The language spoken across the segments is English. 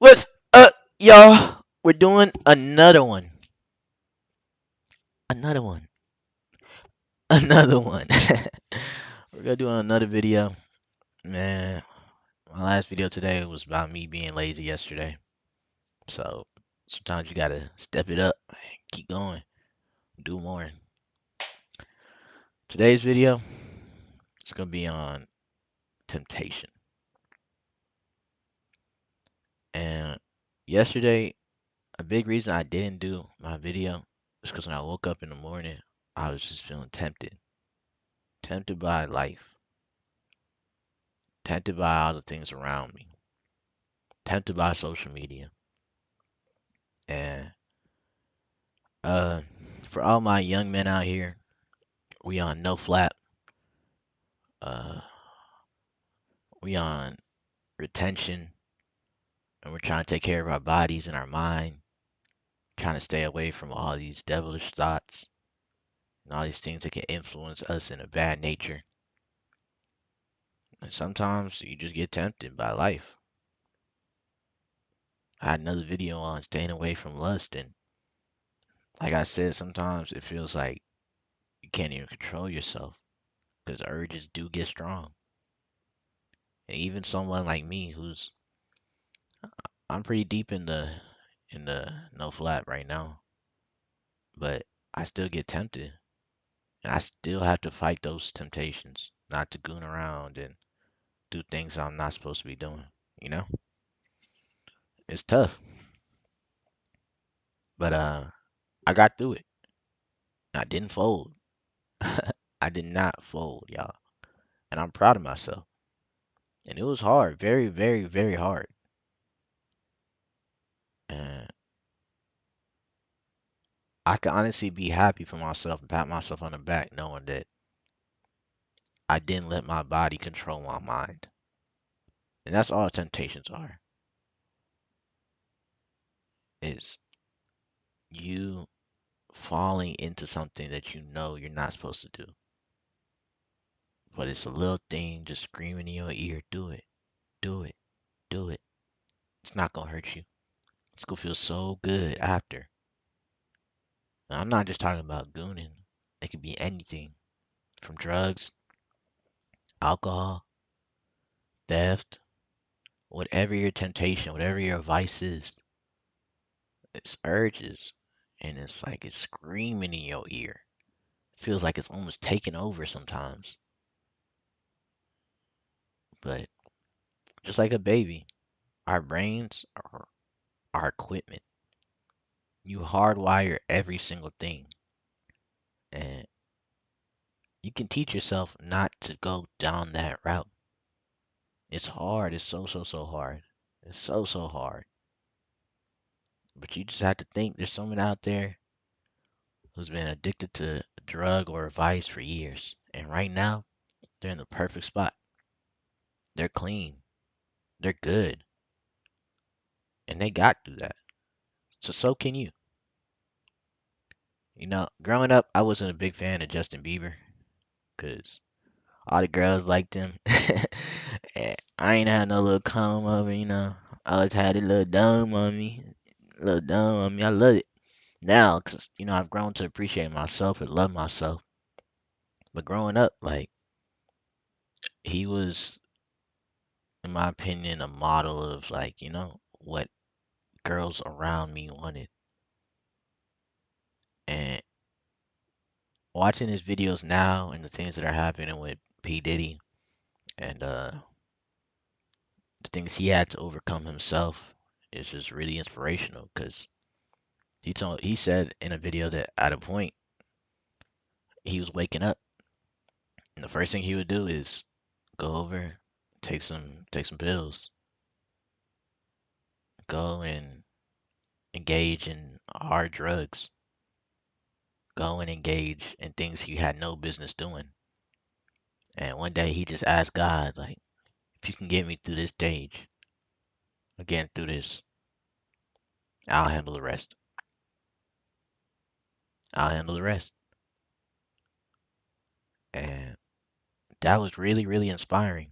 What's up, y'all? We're doing another one. Another one. Another one. We're gonna do another video. Man, my last video today was about me being lazy yesterday. So sometimes you gotta step it up, keep going, do more. Today's video is gonna be on temptation. And yesterday, a big reason I didn't do my video is because when I woke up in the morning, I was just feeling tempted. Tempted by life, tempted by all the things around me, tempted by social media. And uh, for all my young men out here, we on no flap. Uh, we on retention, and we're trying to take care of our bodies and our mind, trying to stay away from all these devilish thoughts and all these things that can influence us in a bad nature. And sometimes you just get tempted by life. I had another video on staying away from lust, and like I said, sometimes it feels like you can't even control yourself because the urges do get strong. And even someone like me who's I'm pretty deep in the no flap right now, but I still get tempted, and I still have to fight those temptations, not to goon around and do things I'm not supposed to be doing. You know, it's tough, but I got through it. I didn't fold. I did not fold, y'all, and I'm proud of myself. And it was hard, very, very, very hard. And I can honestly be happy for myself and pat myself on the back, knowing that I didn't let my body control my mind. And that's all temptations are. Is you falling into something that you know you're not supposed to do. But it's a little thing just screaming in your ear, do it, do it, do it. It's not gonna hurt you. It's gonna feel so good after. And I'm not just talking about gooning. It could be anything from drugs, alcohol, theft, whatever your temptation, whatever your vice is. It's urges. And it's like it's screaming in your ear. Feels like it's almost taking over sometimes. But just like a baby, our brains are our equipment. You hardwire every single thing. And you can teach yourself not to go down that route. It's hard. It's so, so, so hard. It's so, so hard. But you just have to think there's someone out there who's been addicted to a drug or a vice for years. And right now, they're in the perfect spot. They're clean. They're good. And they got through that. So can you. Growing up, I wasn't a big fan of Justin Bieber because all the girls liked him. And I ain't had no little comb over. I always had a little dome on me. Little dome on me. I love it now because I've grown to appreciate myself and love myself. But growing up, like, he was, in my opinion, a model of, like, what girls around me wanted. And watching his videos now and the things that are happening with P. Diddy and the things he had to overcome himself is just really inspirational because he said in a video that at a point he was waking up and the first thing he would do is go over, take some pills, go and engage in hard drugs, go and engage in things he had no business doing. And one day he just asked God, like, if you can get me through this stage, again through this, I'll handle the rest. I'll handle the rest. And that was really, really inspiring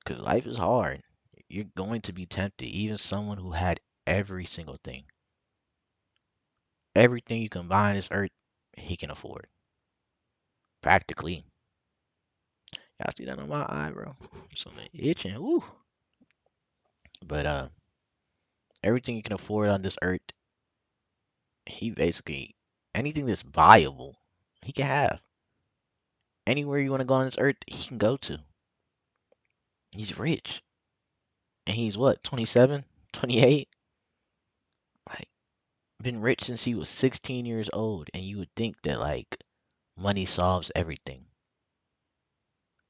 because life is hard. you're going to be tempted. Even someone who had every single thing, everything you can buy on this earth, he can afford. Practically. Y'all see that on my eye, bro? Something itching. Woo. But everything you can afford on this earth, he basically anything that's viable, he can have. Anywhere you want to go on this earth, he can go to. He's rich. And he's what, 27, 28? Like, been rich since he was 16 years old. And you would think that, like, money solves everything.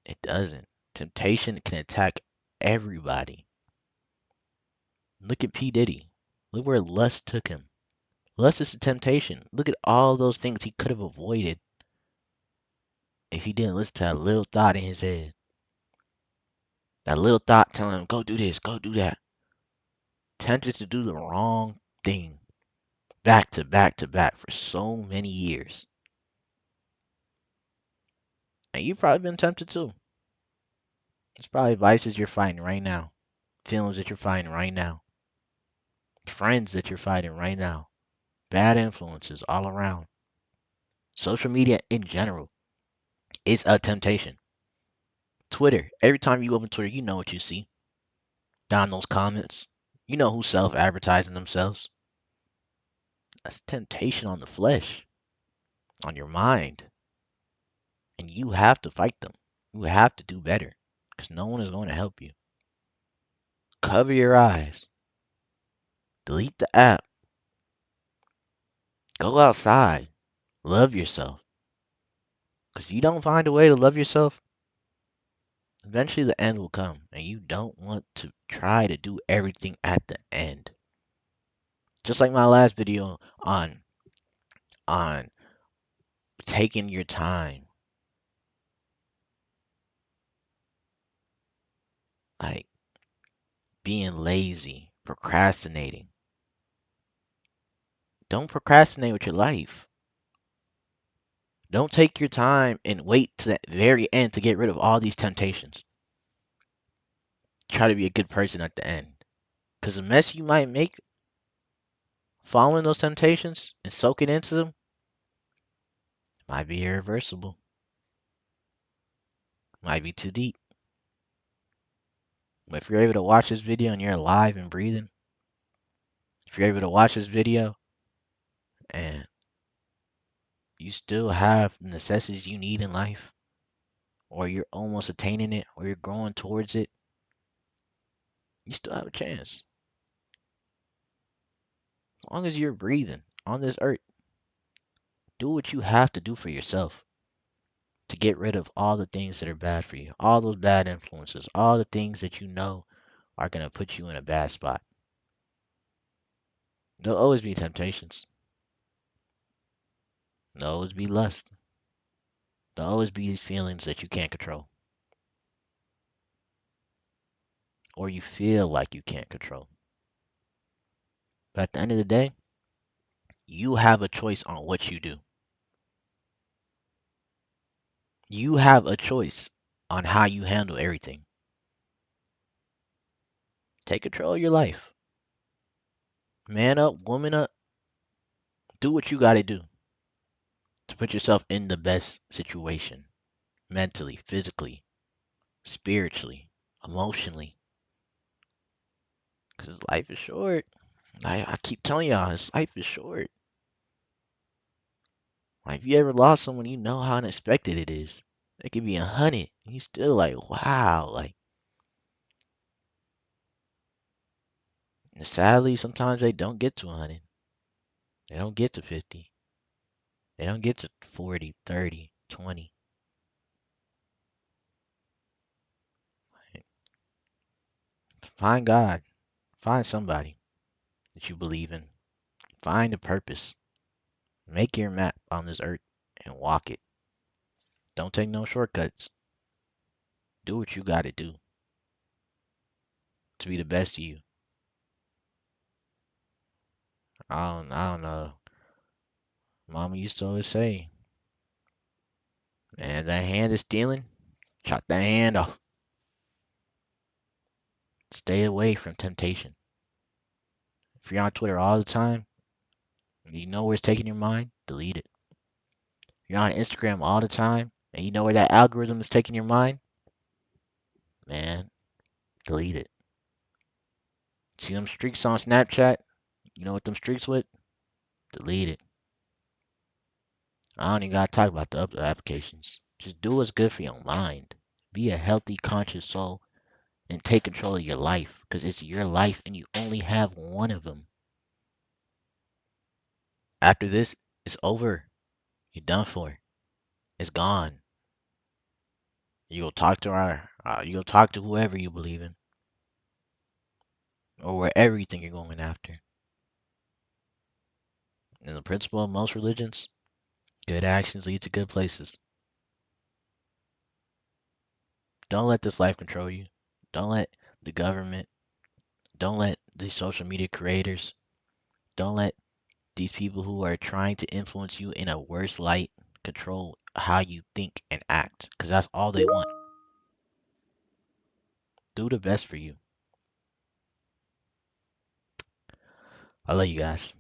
It doesn't. Temptation can attack everybody. Look at P. Diddy. Look where lust took him. Lust is a temptation. Look at all those things he could have avoided if he didn't listen to that little thought in his head. That little thought telling him, go do this, go do that. Tempted to do the wrong thing back to back to back for so many years. And you've probably been tempted too. It's probably vices you're fighting right now, feelings that you're fighting right now, friends that you're fighting right now, bad influences all around. Social media in general is a temptation. Twitter, every time you open Twitter, you know what you see down those comments. You know who's self advertising themselves. That's temptation on the flesh, on your mind. And you have to fight them. You have to do better because no one is going to help you. Cover your eyes. Delete the app. Go outside. Love yourself. Because you don't find a way to love yourself, eventually the end will come. And you don't want to try to do everything at the end. Just like my last video on taking your time. Like being lazy, procrastinating. Don't procrastinate with your life. Don't take your time and wait to the very end to get rid of all these temptations. Try to be a good person at the end. Because the mess you might make following those temptations and soaking into them might be irreversible. Might be too deep. But if you're able to watch this video and you're alive and breathing, if you're able to watch this video and you still have the necessities you need in life, or you're almost attaining it, or you're growing towards it, you still have a chance. As long as you're breathing on this earth, do what you have to do for yourself to get rid of all the things that are bad for you, all those bad influences, all the things that you know are going to put you in a bad spot. There'll always be temptations. There'll always be lust. There'll always be these feelings that you can't control, or you feel like you can't control. But at the end of the day, you have a choice on what you do. You have a choice on how you handle everything. Take control of your life. Man up, woman up. Do what you got to do to put yourself in the best situation mentally, physically, spiritually, emotionally. Because life is short. I keep telling y'all, this life is short. Like, if you ever lost someone, you know how unexpected it is. It could be 100, and you still like, wow. Like, and sadly, sometimes they don't get to 100. They don't get to 50. They don't get to 40, 30, 20. Find God. Find somebody that you believe in. Find a purpose. Make your map on this earth and walk it. Don't take no shortcuts. Do what you got to do to be the best of you. I don't know. Mama used to always say, man, that hand is stealing. Chop that hand off. Stay away from temptation. If you're on Twitter all the time, and you know where it's taking your mind, delete it. If you're on Instagram all the time, and you know where that algorithm is taking your mind, man, delete it. See them streaks on Snapchat? You know what them streaks with? Delete it. I don't even gotta talk about the other applications. Just do what's good for your mind. Be a healthy, conscious soul and take control of your life because it's your life and you only have one of them. After this, it's over. You're done for. It's gone. You go talk to you go talk to whoever you believe in or wherever you think you're going after. And the principle of most religions, good actions lead to good places. Don't let this life control you. Don't let the government, don't let these social media creators, don't let these people who are trying to influence you in a worse light control how you think and act because that's all they want. Do the best for you. I love you guys.